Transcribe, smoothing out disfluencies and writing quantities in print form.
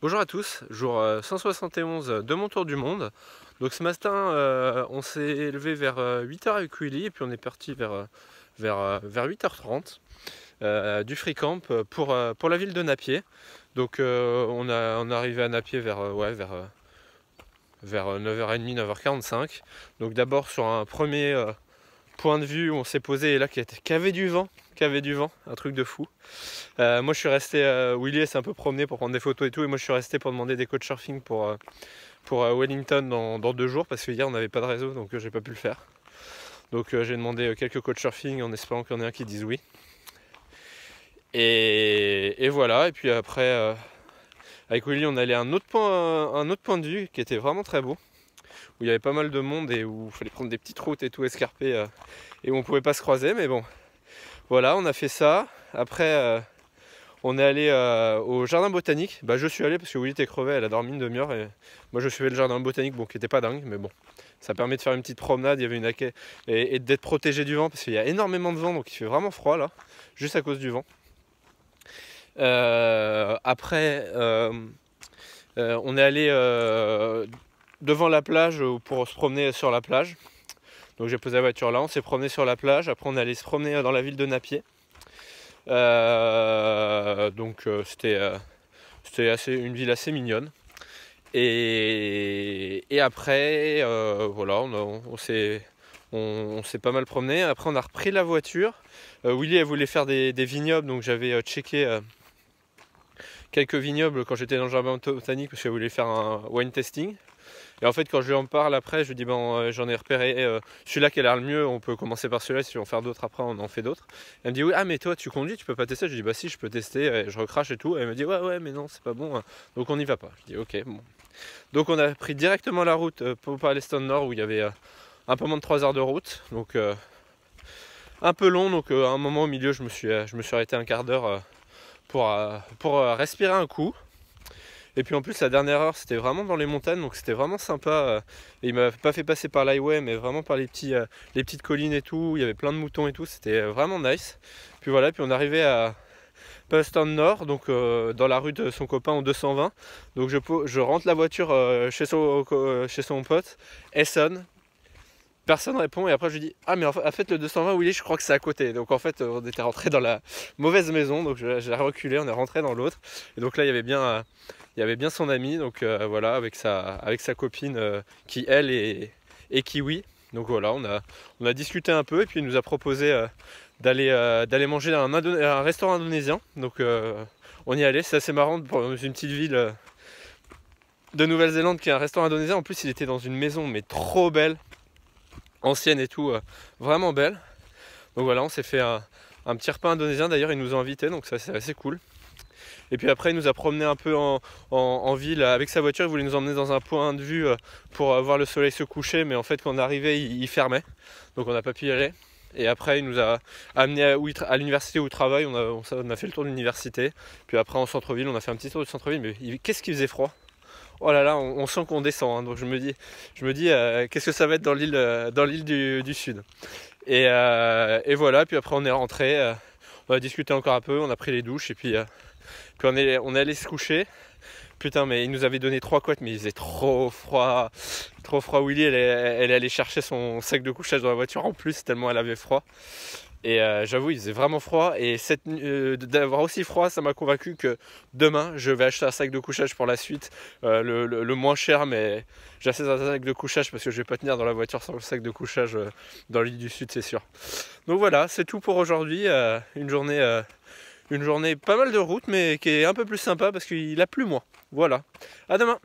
Bonjour à tous, jour 171 de mon tour du monde. Donc ce matin, on s'est levé vers 8h avec Willy et puis on est parti vers 8h30 du free camp pour la ville de Napier. Donc on est arrivé à Napier vers 9h30, 9h45. Donc d'abord sur un premier point de vue où on s'est posé et là qui avait du vent. Un truc de fou. Moi je suis resté, Willy s'est un peu promené pour prendre des photos et tout, et moi je suis resté pour demander des couchsurfing pour Wellington dans 2 jours, parce que hier on n'avait pas de réseau, donc j'ai pas pu le faire. Donc j'ai demandé quelques couchsurfing en espérant qu'il y en ait un qui dise oui. Et voilà, et puis après avec Willy on allait à un autre point de vue qui était vraiment très beau, où il y avait pas mal de monde et où il fallait prendre des petites routes et tout escarpées, et où on pouvait pas se croiser, mais bon. Voilà, on a fait ça. Après, on est allé au jardin botanique. Bah, je suis allé parce que Willy était crevé, elle a dormi une demi-heure. Et moi, je suivais le jardin botanique, bon, qui était pas dingue, mais bon. Ça permet de faire une petite promenade. Il y avait une haie et d'être protégé du vent parce qu'il y a énormément de vent, donc il fait vraiment froid là, juste à cause du vent. Après, on est allé devant la plage pour se promener sur la plage. Donc j'ai posé la voiture là, on s'est promené sur la plage. Après on est allé se promener dans la ville de Napier. C'était une ville assez mignonne. Et après, voilà, on s'est pas mal promené. Après on a repris la voiture. Willy elle voulait faire des vignobles, donc j'avais checké quelques vignobles quand j'étais dans le jardin botanique parce qu'elle voulait faire un wine tasting. Et en fait, quand je lui en parle après, je lui dis j'en ai repéré celui-là qui a l'air le mieux, on peut commencer par celui-là, si on veut en faire d'autres après, on en fait d'autres. Elle me dit oui, ah mais toi tu conduis, tu peux pas tester. Je lui dis bah si, je peux tester, et je recrache et tout. Et elle me dit ouais, mais non, c'est pas bon, hein. Donc on n'y va pas. Je dis ok, bon. Donc on a pris directement la route pour Palestine Nord où il y avait un peu moins de 3 heures de route, donc un peu long. Donc à un moment au milieu, je me suis arrêté un quart d'heure pour respirer un coup. Et puis en plus la dernière heure c'était vraiment dans les montagnes, donc c'était vraiment sympa. Et il m'a pas fait passer par l'highway mais vraiment par les petites collines et tout, il y avait plein de moutons et tout, c'était vraiment nice. Puis voilà, puis on est arrivé à Palestine Nord, donc dans la rue de son copain en 220. Donc je rentre la voiture chez son pote, elle sonne. Personne répond et après je lui dis ah mais en fait le 220 Willy je crois que c'est à côté. Donc en fait on était rentré dans la mauvaise maison, donc j'ai reculé, on est rentré dans l'autre. Et donc là il y avait bien son ami, donc voilà, avec sa copine qui elle est kiwi. Donc voilà, on a discuté un peu et puis il nous a proposé d'aller manger dans un restaurant indonésien. Donc on y allait, c'est assez marrant pour une petite ville de Nouvelle-Zélande qui est un restaurant indonésien. En plus il était dans une maison mais trop belle, ancienne et tout, vraiment belle. Donc voilà, on s'est fait un petit repas indonésien, d'ailleurs ils nous ont invités, donc ça c'est assez cool. Et puis après il nous a promené un peu en ville avec sa voiture, il voulait nous emmener dans un point de vue pour voir le soleil se coucher, mais en fait quand on est arrivé il fermait, donc on n'a pas pu y aller. Et après il nous a amené à l'université où il travaille, on a fait le tour de l'université. Puis après en centre-ville, on a fait un petit tour du centre-ville, mais qu'est-ce qu'il faisait froid. Oh là là, on sent qu'on descend, hein. Donc je me dis qu'est-ce que ça va être dans l'île du Sud. Et voilà, puis après on est rentré, on a discuté encore un peu, on a pris les douches et puis on est allé se coucher. Putain, mais il nous avait donné 3 couettes, mais il faisait trop froid. Trop froid. Willy, elle est allée chercher son sac de couchage dans la voiture en plus, tellement elle avait froid. Et j'avoue, il faisait vraiment froid. Et d'avoir aussi froid, ça m'a convaincu que demain, je vais acheter un sac de couchage pour la suite. Le moins cher, mais j'achète un sac de couchage parce que je vais pas tenir dans la voiture sans le sac de couchage dans l'île du Sud, c'est sûr. Donc voilà, c'est tout pour aujourd'hui. Une journée pas mal de route, mais qui est un peu plus sympa parce qu'il a plu moins. Voilà, à demain.